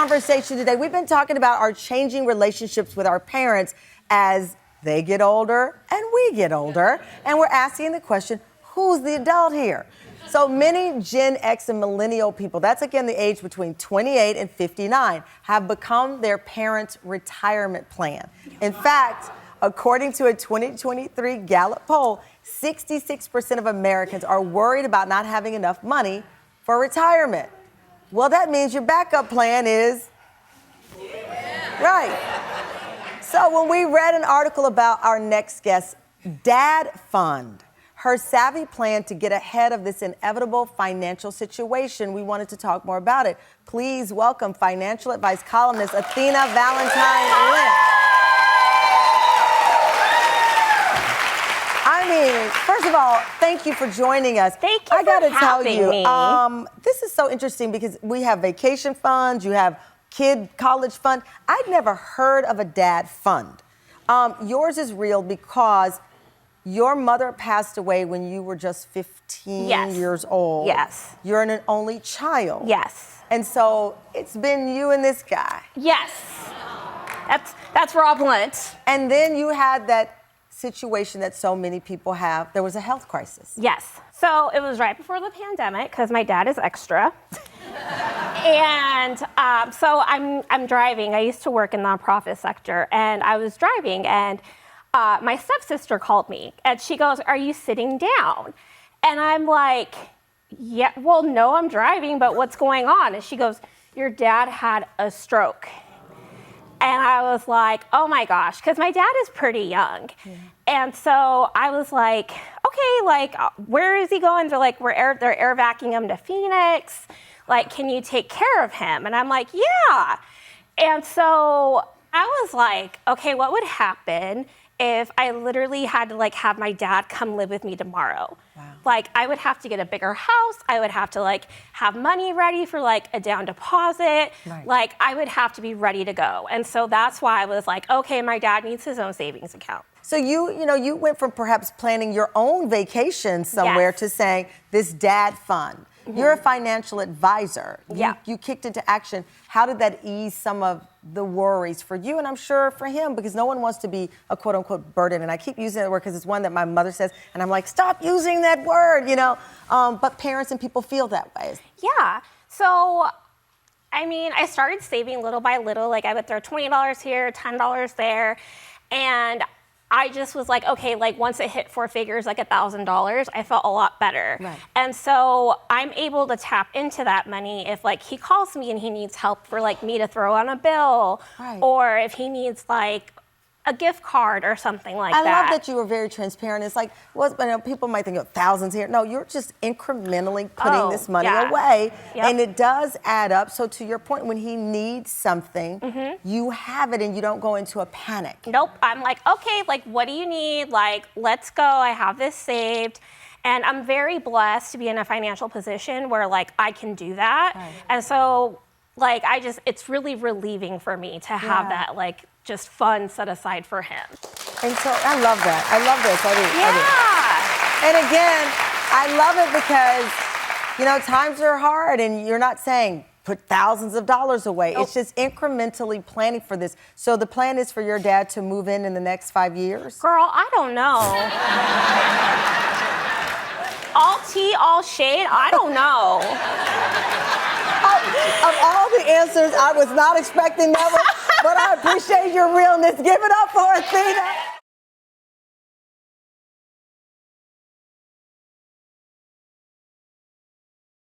conversation today. We've been talking about our changing relationships with our parents as they get older and we get older. And we're asking the question, who's the adult here? So many Gen X and millennial people, that's again the age between 28 and 59, have become their parents' retirement plan. In fact, according to a 2023 Gallup poll, 66% of Americans are worried about not having enough money for retirement. Well, that means your backup plan is right. So when we read an article about our next guest, Dad Fund, her savvy plan to get ahead of this inevitable financial situation, we wanted to talk more about it. Please welcome financial advice columnist Athena Valentine Lent. I mean, first of all, thank you for joining us. Thank you for having me. This is so interesting because we have vacation funds, you have kid college fund. I'd never heard of a dad fund. Yours is real because your mother passed away when you were just 15 years old. Yes. You're an only child. Yes. And so it's been you and this guy. Yes. That's Rob Lent. And then you had that situation that so many people have. There was a health crisis. Yes. So it was right before the pandemic because my dad is extra. And so I'm driving. I used to work in the nonprofit sector, and I was driving, and my stepsister called me, and she goes, "Are you sitting down?" And I'm like, "Yeah, well, no, I'm driving, but what's going on?" And she goes, "Your dad had a stroke." And I was like, oh my gosh, because my dad is pretty young. Yeah. And so I was like, okay, like, where is he going? They're like, they're air vacuuming him to Phoenix. Like, can you take care of him? And I'm like, yeah. And so I was like, okay, what would happen if I literally had to like have my dad come live with me tomorrow? Wow. Like, I would have to get a bigger house. I would have to like have money ready for like a down deposit. Right. Like, I would have to be ready to go. And so that's why I was like, okay, my dad needs his own savings account. So you went from perhaps planning your own vacation somewhere to saying this dad fund. Mm-hmm. You're a financial advisor. You kicked into action. How did that ease some of the worries for you? And I'm sure for him, because no one wants to be a quote unquote burden. And I keep using that word because it's one that my mother says, and I'm like, stop using that word, but parents and people feel that way. Yeah. So, I mean, I started saving little by little. Like, I would throw $20 here, $10 there. And I just was like, okay, like once it hit four figures, like $1,000, I felt a lot better. Right. And so I'm able to tap into that money if like he calls me and he needs help for like me to throw on a bill, or if he needs like a gift card or something like that. I love that you were very transparent. It's like, people might think of thousands here. No, you're just incrementally putting this money away, and it does add up. So to your point, when he needs something, you have it and you don't go into a panic. Nope. I'm like, okay, like, what do you need? Like, let's go. I have this saved. And I'm very blessed to be in a financial position where like I can do that. Right. And so like, it's really relieving for me to have that like just fun set aside for him. And so I love that. I love this. I do. And again, I love it because, times are hard and you're not saying put thousands of dollars away. Nope. It's just incrementally planning for this. So the plan is for your dad to move in the nenext 5 years? Girl, I don't know. All tea, all shade, I don't know. Of all the answers, I was not expecting that one, but I appreciate your realness. Give it up for Athena.